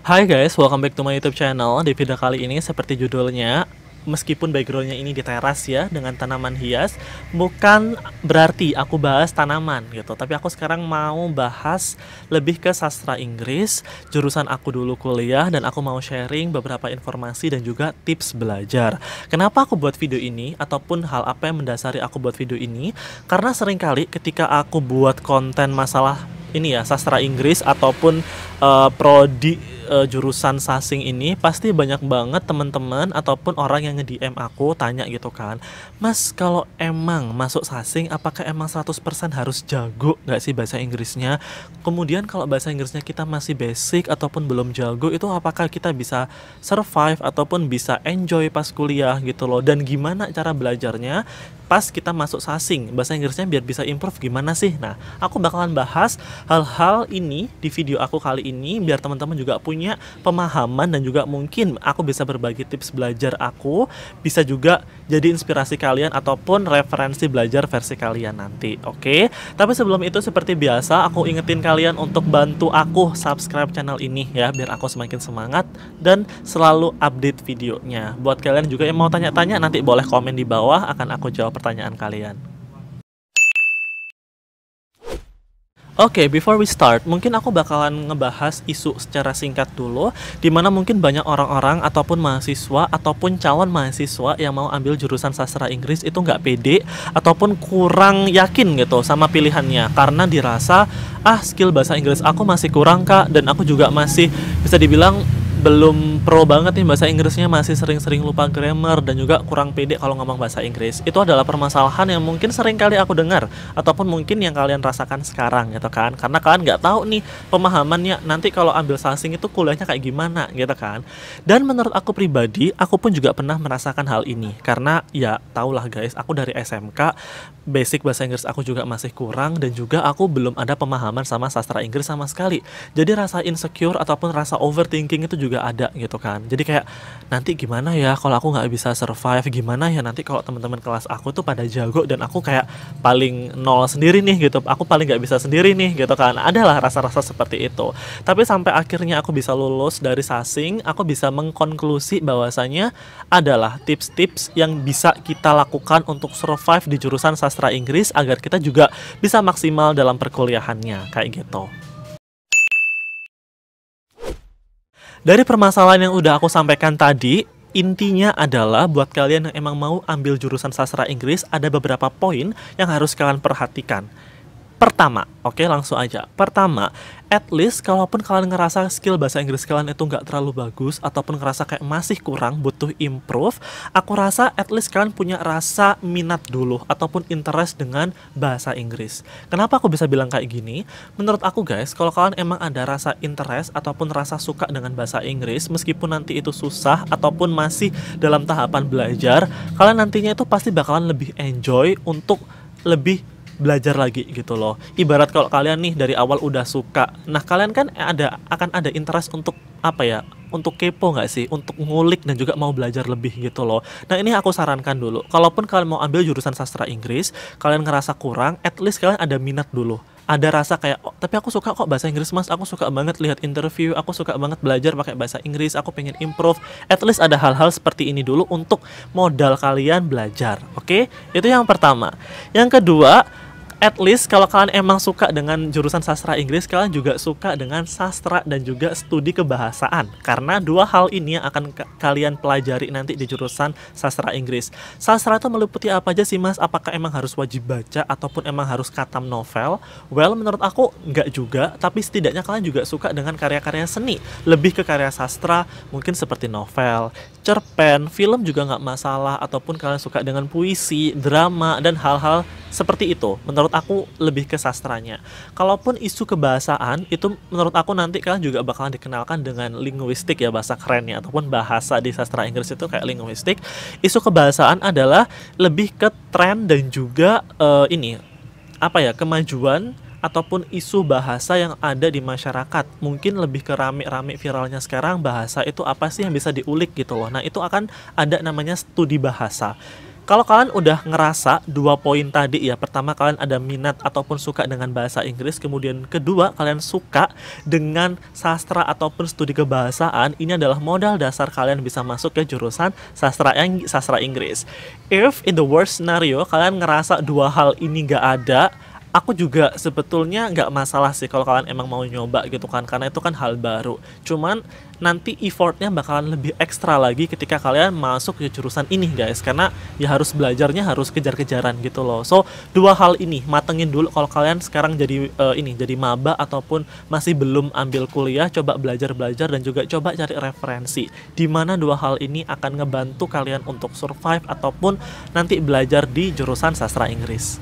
Hai guys, welcome back to my YouTube channel. Di video kali ini seperti judulnya, meskipun backgroundnya ini di teras ya dengan tanaman hias, bukan berarti aku bahas tanaman gitu. Tapi aku sekarang mau bahas lebih ke sastra Inggris, jurusan aku dulu kuliah, dan aku mau sharing beberapa informasi dan juga tips belajar. Kenapa aku buat video ini ataupun hal apa yang mendasari aku buat video ini? Karena seringkali ketika aku buat konten masalah ini ya sastra Inggris ataupun prodi jurusan sasing ini, pasti banyak banget teman-teman ataupun orang yang nge-DM aku tanya gitu kan, Mas, kalau emang masuk sasing apakah emang 100% harus jago nggak sih bahasa Inggrisnya? Kemudian kalau bahasa Inggrisnya kita masih basic ataupun belum jago, itu apakah kita bisa survive ataupun bisa enjoy pas kuliah gitu loh? Dan gimana cara belajarnya pas kita masuk sasing, bahasa Inggrisnya biar bisa improve gimana sih? Nah, aku bakalan bahas hal-hal ini di video aku kali ini biar teman-teman juga punya pemahaman dan juga mungkin aku bisa berbagi tips belajar aku, bisa juga jadi inspirasi kalian ataupun referensi belajar versi kalian nanti. Oke? Tapi sebelum itu seperti biasa aku ingetin kalian untuk bantu aku subscribe channel ini ya biar aku semakin semangat dan selalu update videonya. Buat kalian juga yang mau tanya-tanya nanti boleh komen di bawah, akan aku jawab pertanyaan kalian. Oke, before we start, mungkin aku bakalan ngebahas isu secara singkat dulu, dimana mungkin banyak orang-orang ataupun mahasiswa ataupun calon mahasiswa yang mau ambil jurusan sastra Inggris itu nggak pede ataupun kurang yakin gitu sama pilihannya karena dirasa skill bahasa Inggris aku masih kurang kak, dan aku juga masih bisa dibilang belum pro banget nih bahasa Inggrisnya, masih sering-sering lupa grammar dan juga kurang pede kalau ngomong bahasa Inggris. Itu adalah permasalahan yang mungkin sering kali aku dengar ataupun mungkin yang kalian rasakan sekarang gitu kan, karena kalian nggak tahu nih pemahamannya nanti kalau ambil sasing itu kuliahnya kayak gimana gitu kan. Dan menurut aku pribadi, aku pun juga pernah merasakan hal ini karena ya tahulah guys, aku dari SMK basic bahasa Inggris aku juga masih kurang dan juga aku belum ada pemahaman sama sastra Inggris sama sekali. Jadi rasa insecure ataupun rasa overthinking itu juga ada gitu kan. Jadi kayak nanti gimana ya kalau aku nggak bisa survive, gimana ya nanti kalau teman-teman kelas aku tuh pada jago dan aku kayak paling nol sendiri nih gitu, aku paling nggak bisa sendiri nih gitu kan. Adalah rasa-rasa seperti itu. Tapi sampai akhirnya aku bisa lulus dari sasing, aku bisa mengkonklusi bahwasanya adalah tips-tips yang bisa kita lakukan untuk survive di jurusan sastra Inggris agar kita juga bisa maksimal dalam perkuliahannya kayak gitu. Dari permasalahan yang udah aku sampaikan tadi, intinya adalah buat kalian yang emang mau ambil jurusan sastra Inggris, ada beberapa poin yang harus kalian perhatikan. Pertama, oke langsung aja. Pertama, at least kalaupun kalian ngerasa skill bahasa Inggris kalian itu nggak terlalu bagus ataupun ngerasa kayak masih kurang, butuh improve, aku rasa at least kalian punya rasa minat dulu ataupun interest dengan bahasa Inggris. Kenapa aku bisa bilang kayak gini? Menurut aku guys, kalau kalian emang ada rasa interest ataupun rasa suka dengan bahasa Inggris, meskipun nanti itu susah ataupun masih dalam tahapan belajar, kalian nantinya itu pasti bakalan lebih enjoy untuk lebih belajar lagi gitu loh. Ibarat kalau kalian nih dari awal udah suka, nah kalian kan akan ada interest untuk apa ya, untuk kepo nggak sih, untuk ngulik dan juga mau belajar lebih gitu loh. Nah ini aku sarankan dulu, kalaupun kalian mau ambil jurusan sastra Inggris, kalian ngerasa kurang, at least kalian ada minat dulu, ada rasa kayak, oh, tapi aku suka kok bahasa Inggris mas, aku suka banget lihat interview, aku suka banget belajar pakai bahasa Inggris, aku pengen improve. At least ada hal-hal seperti ini dulu untuk modal kalian belajar. Oke? Itu yang pertama. Yang kedua, at least kalau kalian emang suka dengan jurusan sastra Inggris, kalian juga suka dengan sastra dan juga studi kebahasaan. Karena dua hal ini yang akan kalian pelajari nanti di jurusan sastra Inggris. Sastra itu meliputi apa aja sih mas? Apakah emang harus wajib baca ataupun emang harus khatam novel? Well, menurut aku nggak juga, tapi setidaknya kalian juga suka dengan karya-karya seni. Lebih ke karya sastra, mungkin seperti novel, cerpen, film juga nggak masalah, ataupun kalian suka dengan puisi, drama, dan hal-hal seperti itu. Menurut aku lebih ke sastranya. Kalaupun isu kebahasaan itu menurut aku nanti kalian juga bakalan dikenalkan dengan linguistik ya, bahasa kerennya, ataupun bahasa di sastra Inggris itu kayak linguistik. Isu kebahasaan adalah lebih ke tren dan juga kemajuan ataupun isu bahasa yang ada di masyarakat. Mungkin lebih ke rame-rame viralnya sekarang, bahasa itu apa sih yang bisa diulik gitu loh. Nah itu akan ada namanya studi bahasa. Kalau kalian udah ngerasa 2 poin tadi ya, pertama kalian ada minat ataupun suka dengan bahasa Inggris, kemudian kedua kalian suka dengan sastra ataupun studi kebahasaan, ini adalah modal dasar kalian bisa masuk ke jurusan sastra Inggris. If in the worst scenario kalian ngerasa 2 hal ini nggak ada, aku juga sebetulnya nggak masalah sih kalau kalian emang mau nyoba gitu kan, karena itu kan hal baru. Cuman nanti effortnya bakalan lebih ekstra lagi ketika kalian masuk ke jurusan ini guys, karena ya harus belajarnya harus kejar-kejaran gitu loh. So 2 hal ini matengin dulu kalau kalian sekarang jadi jadi maba ataupun masih belum ambil kuliah, coba belajar-belajar dan juga coba cari referensi di mana 2 hal ini akan ngebantu kalian untuk survive ataupun nanti belajar di jurusan sastra Inggris.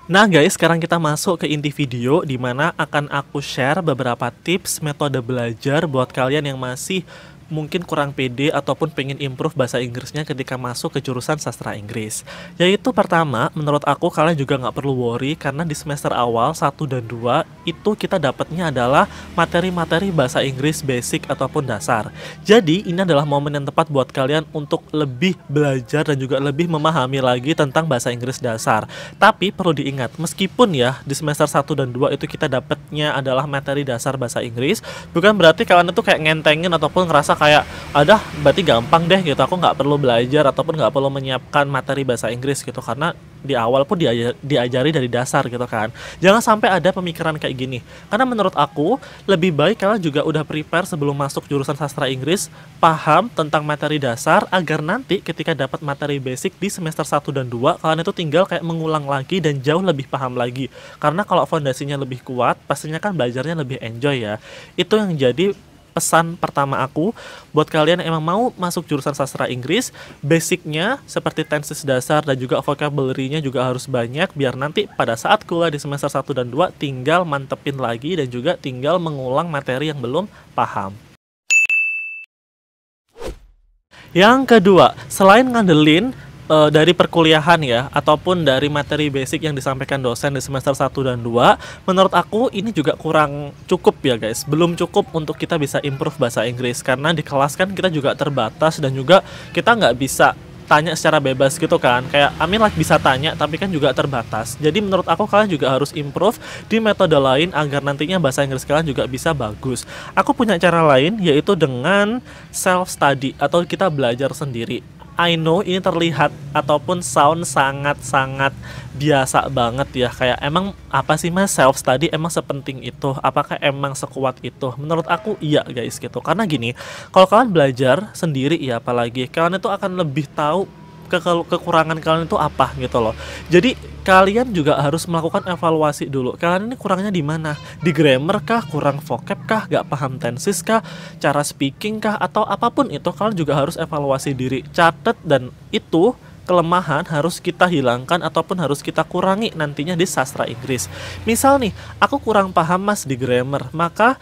Nah guys, sekarang kita masuk ke inti video di mana akan aku share beberapa tips metode belajar buat kalian yang masih mungkin kurang pede ataupun pengen improve bahasa Inggrisnya ketika masuk ke jurusan sastra Inggris. Yaitu pertama, menurut aku kalian juga nggak perlu worry karena di semester awal 1 dan 2 itu kita dapatnya adalah materi-materi bahasa Inggris basic ataupun dasar. Jadi ini adalah momen yang tepat buat kalian untuk lebih belajar dan juga lebih memahami lagi tentang bahasa Inggris dasar. Tapi perlu diingat, meskipun ya di semester 1 dan 2 itu kita dapatnya adalah materi dasar bahasa Inggris, bukan berarti kalian itu kayak ngentengin ataupun ngerasa kayak ada berarti gampang deh gitu, aku nggak perlu belajar ataupun nggak perlu menyiapkan materi bahasa Inggris gitu, karena di awal pun diajari dari dasar gitu kan. Jangan sampai ada pemikiran kayak gini, karena menurut aku lebih baik kalian juga udah prepare sebelum masuk jurusan sastra Inggris, paham tentang materi dasar agar nanti ketika dapat materi basic di semester 1 dan 2 kalian itu tinggal kayak mengulang lagi dan jauh lebih paham lagi. Karena kalau fondasinya lebih kuat pastinya kan belajarnya lebih enjoy ya. Itu yang jadi pesan pertama aku buat kalian yang emang mau masuk jurusan sastra Inggris. Basicnya seperti tenses dasar dan juga vocabulary-nya juga harus banyak, biar nanti pada saat kuliah di semester 1 dan 2 tinggal mantepin lagi dan juga tinggal mengulang materi yang belum paham. Yang kedua, selain ngandelin dari perkuliahan ya, ataupun dari materi basic yang disampaikan dosen di semester 1 dan 2, menurut aku ini juga kurang cukup ya guys. Belum cukup untuk kita bisa improve bahasa Inggris, karena di kelas kan kita juga terbatas dan juga kita nggak bisa tanya secara bebas gitu kan. Kayak Amin bisa tanya tapi kan juga terbatas. Jadi menurut aku kalian juga harus improve di metode lain agar nantinya bahasa Inggris kalian juga bisa bagus. Aku punya cara lain, yaitu dengan self study atau kita belajar sendiri. I know ini terlihat ataupun sound sangat-sangat biasa banget ya, kayak emang apa sih mas self study emang sepenting itu, apakah emang sekuat itu? Menurut aku iya guys gitu, karena gini, kalau kalian belajar sendiri ya apalagi kalian itu akan lebih tahu kekurangan kalian itu apa gitu loh. Jadi kalian juga harus melakukan evaluasi dulu. Kalian ini kurangnya di mana? Di grammar kah? Kurang vocab kah? Gak paham tenses kah? Cara speaking kah? Atau apapun itu, kalian juga harus evaluasi diri. Catat, dan itu kelemahan harus kita hilangkan ataupun harus kita kurangi nantinya di sastra Inggris. Misal nih, aku kurang paham mas di grammar, maka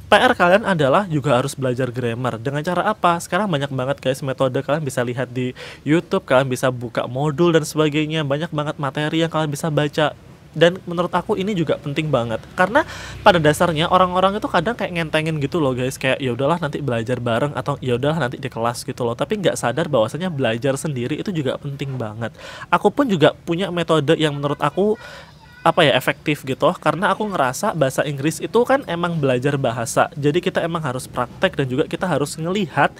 PR kalian adalah juga harus belajar grammar. Dengan cara apa? Sekarang banyak banget guys metode, kalian bisa lihat di YouTube, kalian bisa buka modul dan sebagainya. Banyak banget materi yang kalian bisa baca. Dan menurut aku ini juga penting banget, karena pada dasarnya orang-orang itu kadang kayak ngentengin gitu loh guys, kayak ya udahlah nanti belajar bareng atau ya udahlah nanti di kelas gitu loh, tapi nggak sadar bahwasanya belajar sendiri itu juga penting banget. Aku pun juga punya metode yang menurut aku efektif gitu, karena aku ngerasa bahasa Inggris itu kan emang belajar bahasa, jadi kita emang harus praktek dan juga kita harus ngelihat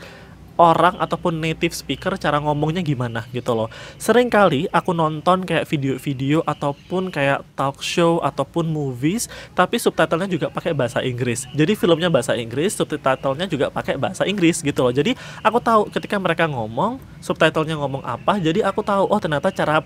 orang ataupun native speaker cara ngomongnya gimana gitu loh. Sering kali aku nonton kayak video-video ataupun kayak talk show ataupun movies, tapi subtitlenya juga pakai bahasa Inggris. Jadi filmnya bahasa Inggris, subtitlenya juga pakai bahasa Inggris gitu loh. Jadi aku tahu ketika mereka ngomong, subtitlenya ngomong apa, jadi aku tahu oh ternyata cara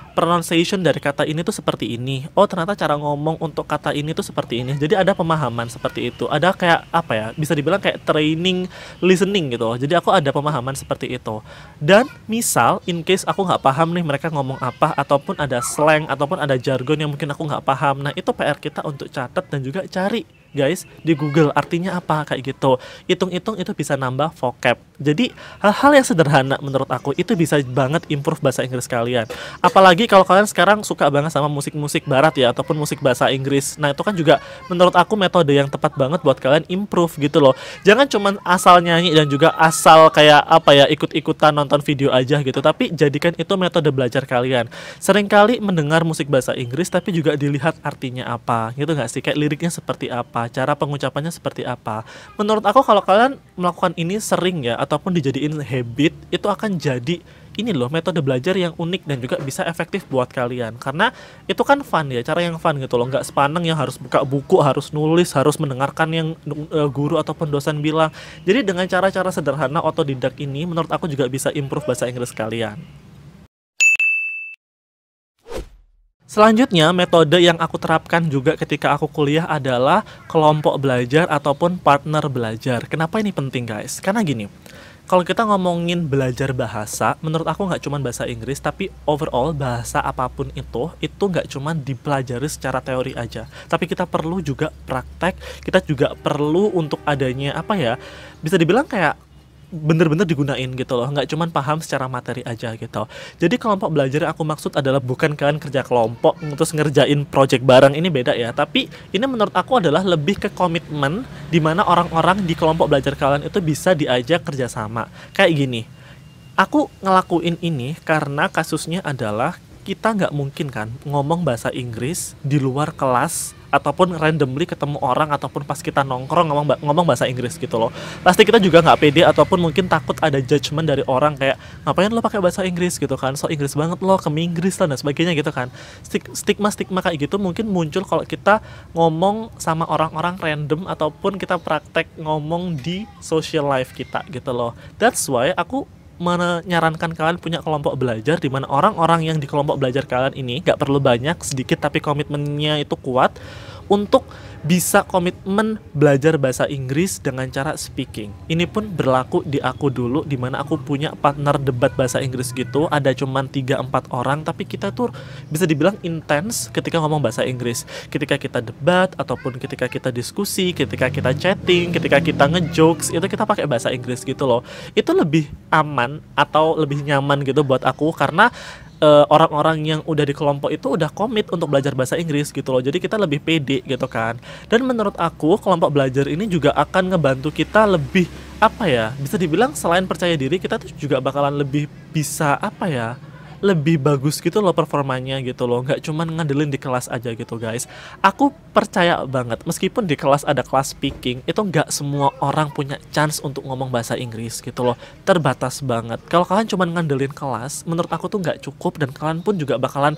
pronunciation dari kata ini tuh seperti ini. Oh ternyata cara ngomong untuk kata ini tuh seperti ini. Jadi ada pemahaman seperti itu. Ada kayak bisa dibilang kayak training listening gitu. Jadi aku ada pemahaman seperti itu. Dan misal in case aku nggak paham nih mereka ngomong apa, ataupun ada slang ataupun ada jargon yang mungkin aku nggak paham, nah itu PR kita untuk catat dan juga cari guys, di Google artinya apa kayak gitu. Hitung-hitung itu bisa nambah vocab. Jadi hal-hal yang sederhana menurut aku itu bisa banget improve bahasa Inggris kalian. Apalagi kalau kalian sekarang suka banget sama musik-musik barat ya, ataupun musik bahasa Inggris. Nah itu kan juga menurut aku metode yang tepat banget buat kalian improve gitu loh. Jangan cuman asal nyanyi dan juga asal kayak apa ya, ikut-ikutan nonton video aja gitu, tapi jadikan itu metode belajar kalian. Seringkali mendengar musik bahasa Inggris tapi juga dilihat artinya apa gitu nggak sih, kayak liriknya seperti apa, cara pengucapannya seperti apa. Menurut aku kalau kalian melakukan ini sering ya, ataupun dijadiin habit, itu akan jadi ini loh metode belajar yang unik dan juga bisa efektif buat kalian, karena itu kan fun ya, cara yang fun gitu loh, nggak sepaneng yang harus buka buku, harus nulis, harus mendengarkan yang guru ataupun dosen bilang. Jadi dengan cara-cara sederhana otodidak ini menurut aku juga bisa improve bahasa Inggris kalian. Selanjutnya, metode yang aku terapkan juga ketika aku kuliah adalah kelompok belajar ataupun partner belajar. Kenapa ini penting guys? Karena gini, kalau kita ngomongin belajar bahasa, menurut aku nggak cuma bahasa Inggris, tapi overall bahasa apapun itu nggak cuma dipelajari secara teori aja. Tapi kita perlu juga praktek, kita juga perlu untuk adanya apa ya, bisa dibilang kayak bener-bener digunain gitu loh, nggak cuman paham secara materi aja gitu. Jadi kelompok belajar yang aku maksud adalah bukan kalian kerja kelompok terus ngerjain project bareng, ini beda ya, tapi ini menurut aku adalah lebih ke komitmen di mana orang-orang di kelompok belajar kalian itu bisa diajak kerjasama. Kayak gini, aku ngelakuin ini karena kasusnya adalah kita nggak mungkin kan ngomong bahasa Inggris di luar kelas ataupun randomly ketemu orang ataupun pas kita nongkrong ngomong bahasa Inggris gitu loh. Pasti kita juga nggak pede ataupun mungkin takut ada judgement dari orang kayak ngapain lo pakai bahasa Inggris gitu kan, so Inggris banget lo, Inggris lah dan sebagainya gitu kan. Stigma kayak gitu mungkin muncul kalau kita ngomong sama orang-orang random ataupun kita praktek ngomong di social life kita gitu loh. That's why aku menyarankan kalian punya kelompok belajar di mana orang-orang yang di kelompok belajar kalian ini gak perlu banyak, sedikit tapi komitmennya itu kuat untuk bisa komitmen belajar bahasa Inggris dengan cara speaking. Ini pun berlaku di aku dulu, di mana aku punya partner debat bahasa Inggris gitu, ada cuman 3-4 orang, tapi kita tuh bisa dibilang intens ketika ngomong bahasa Inggris. Ketika kita debat, ataupun ketika kita diskusi, ketika kita chatting, ketika kita ngejokes, itu kita pakai bahasa Inggris gitu loh. Itu lebih aman atau lebih nyaman gitu buat aku, karena orang-orang yang udah di kelompok itu udah komit untuk belajar bahasa Inggris gitu loh. Jadi kita lebih pede gitu kan. Dan menurut aku kelompok belajar ini juga akan ngebantu kita lebih apa ya, bisa dibilang selain percaya diri, kita tuh juga bakalan lebih bisa apa ya, lebih bagus gitu loh performanya gitu loh, nggak cuman ngandelin di kelas aja gitu guys. Aku percaya banget meskipun di kelas ada kelas speaking, itu nggak semua orang punya chance untuk ngomong bahasa Inggris gitu loh, terbatas banget. Kalau kalian cuman ngandelin kelas, menurut aku tuh nggak cukup, dan kalian pun juga bakalan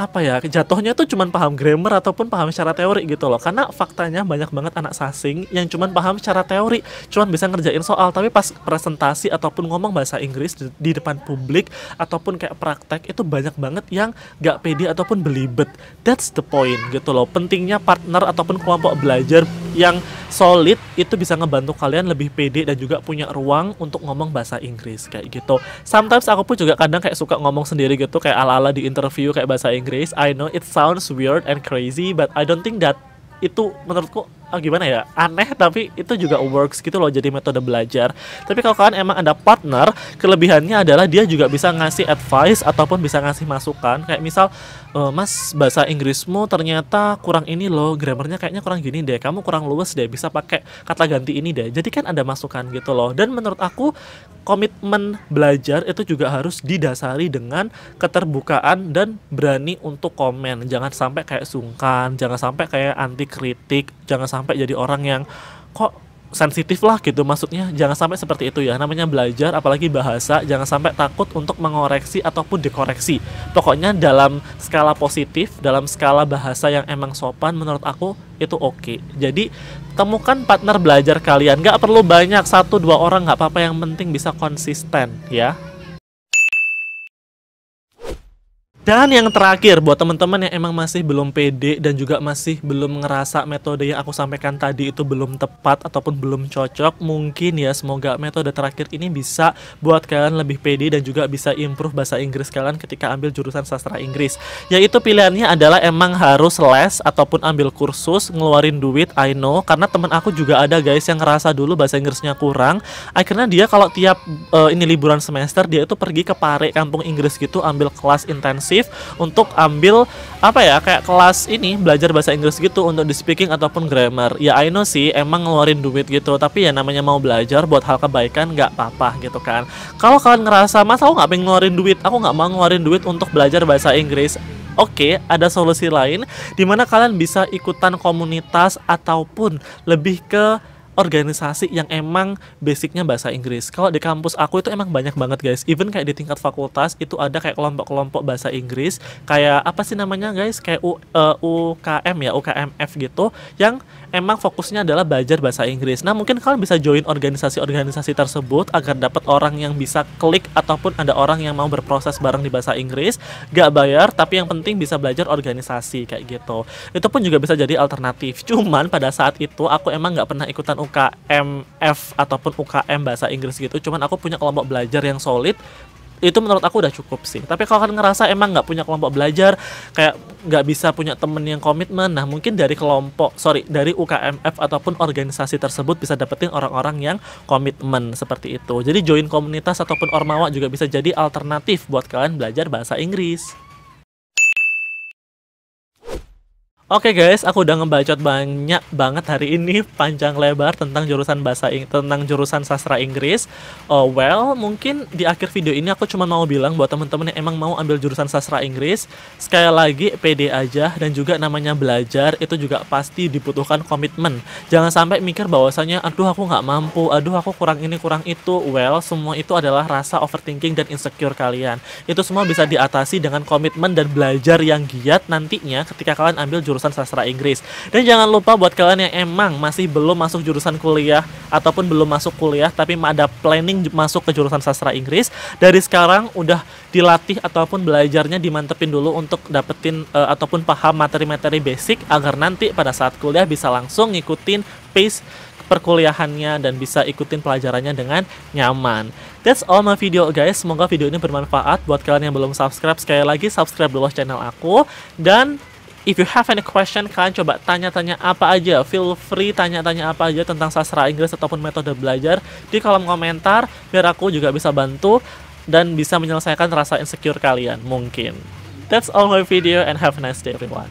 apa ya, jatuhnya tuh cuman paham grammar ataupun paham secara teori gitu loh. Karena faktanya banyak banget anak sasing yang cuman paham secara teori, cuman bisa ngerjain soal, tapi pas presentasi ataupun ngomong bahasa Inggris di depan publik ataupun kayak praktek, itu banyak banget yang gak pede ataupun belibet. That's the point gitu loh. Pentingnya partner ataupun kelompok belajar yang solid itu bisa ngebantu kalian lebih pede dan juga punya ruang untuk ngomong bahasa Inggris kayak gitu. Sometimes aku pun juga kadang kayak suka ngomong sendiri gitu, kayak ala-ala di interview kayak bahasa Inggris. I know it sounds weird and crazy, but I don't think that itu menurutku gimana ya, aneh, tapi itu juga works gitu loh, jadi metode belajar. Tapi kalau kalian emang ada partner, kelebihannya adalah dia juga bisa ngasih advice ataupun bisa ngasih masukan, kayak misal mas, bahasa Inggrismu ternyata kurang ini loh, grammarnya kayaknya kurang gini deh, kamu kurang luwes deh, bisa pakai kata ganti ini deh. Jadi kan ada masukan gitu loh. Dan menurut aku komitmen belajar itu juga harus didasari dengan keterbukaan dan berani untuk komen. Jangan sampai kayak sungkan, jangan sampai kayak anti kritik, jangan sampai jadi orang yang kok sensitif lah gitu, maksudnya jangan sampai seperti itu ya. Namanya belajar, apalagi bahasa, jangan sampai takut untuk mengoreksi ataupun dikoreksi. Pokoknya dalam skala positif, dalam skala bahasa yang emang sopan, menurut aku itu oke. Jadi temukan partner belajar kalian, gak perlu banyak, 1-2 orang gak apa-apa, yang penting bisa konsisten ya. Dan yang terakhir, buat teman-teman yang emang masih belum pede dan juga masih belum ngerasa metode yang aku sampaikan tadi itu belum tepat ataupun belum cocok, mungkin ya semoga metode terakhir ini bisa buat kalian lebih pede dan juga bisa improve bahasa Inggris kalian ketika ambil jurusan sastra Inggris. Yaitu pilihannya adalah emang harus les ataupun ambil kursus, ngeluarin duit, I know, karena temen aku juga ada guys yang ngerasa dulu bahasa Inggrisnya kurang. Akhirnya dia kalau tiap ini liburan semester dia itu pergi ke Pare, kampung Inggris gitu, ambil kelas intensif untuk ambil apa ya, kayak kelas ini belajar bahasa Inggris gitu untuk di speaking ataupun grammar. Ya I know sih emang ngeluarin duit gitu, tapi ya namanya mau belajar buat hal kebaikan nggak apa-apa gitu kan. Kalau kalian ngerasa mas aku nggak pengen ngeluarin duit, aku nggak mau ngeluarin duit untuk belajar bahasa Inggris, oke, ada solusi lain dimana kalian bisa ikutan komunitas ataupun lebih ke organisasi yang emang basicnya bahasa Inggris. Kalau di kampus aku itu emang banyak banget guys, even kayak di tingkat fakultas itu ada kayak kelompok-kelompok bahasa Inggris, kayak apa sih namanya guys, kayak UKM ya, UKMF gitu, yang emang fokusnya adalah belajar bahasa Inggris. Nah mungkin kalian bisa join organisasi-organisasi tersebut agar dapat orang yang bisa klik ataupun ada orang yang mau berproses bareng di bahasa Inggris, gak bayar tapi yang penting bisa belajar organisasi kayak gitu. Itu pun juga bisa jadi alternatif. Cuman pada saat itu aku emang gak pernah ikutan UKMF ataupun UKM bahasa Inggris gitu, cuman aku punya kelompok belajar yang solid. Itu menurut aku udah cukup sih. Tapi kalau kalian ngerasa emang nggak punya kelompok belajar, kayak nggak bisa punya temen yang komitmen, nah mungkin dari dari UKMF ataupun organisasi tersebut bisa dapetin orang-orang yang komitmen seperti itu. Jadi join komunitas ataupun ormawa juga bisa jadi alternatif buat kalian belajar bahasa Inggris. Oke guys, aku udah ngebacot banyak banget hari ini, panjang lebar tentang jurusan tentang jurusan sastra Inggris. Oh well, mungkin di akhir video ini aku cuma mau bilang buat temen-temen yang emang mau ambil jurusan sastra Inggris, sekali lagi pede aja, dan juga namanya belajar itu juga pasti dibutuhkan komitmen. Jangan sampai mikir bahwasanya aduh aku nggak mampu, aduh aku kurang ini kurang itu. Well, semua itu adalah rasa overthinking dan insecure kalian. Itu semua bisa diatasi dengan komitmen dan belajar yang giat nantinya ketika kalian ambil jurusan sastra Inggris. Dan jangan lupa buat kalian yang emang masih belum masuk jurusan kuliah ataupun belum masuk kuliah tapi ada planning masuk ke jurusan sastra Inggris, dari sekarang udah dilatih ataupun belajarnya dimantepin dulu untuk dapetin ataupun paham materi-materi basic agar nanti pada saat kuliah bisa langsung ngikutin pace perkuliahannya dan bisa ikutin pelajarannya dengan nyaman. That's all my video guys. Semoga video ini bermanfaat buat kalian yang belum subscribe. Sekali lagi subscribe dulu channel aku, dan if you have any question, kalian coba tanya-tanya apa aja. Feel free tanya-tanya apa aja tentang sastra Inggris ataupun metode belajar di kolom komentar, biar aku juga bisa bantu dan bisa menyelesaikan rasa insecure kalian mungkin. That's all my video and have a nice day everyone.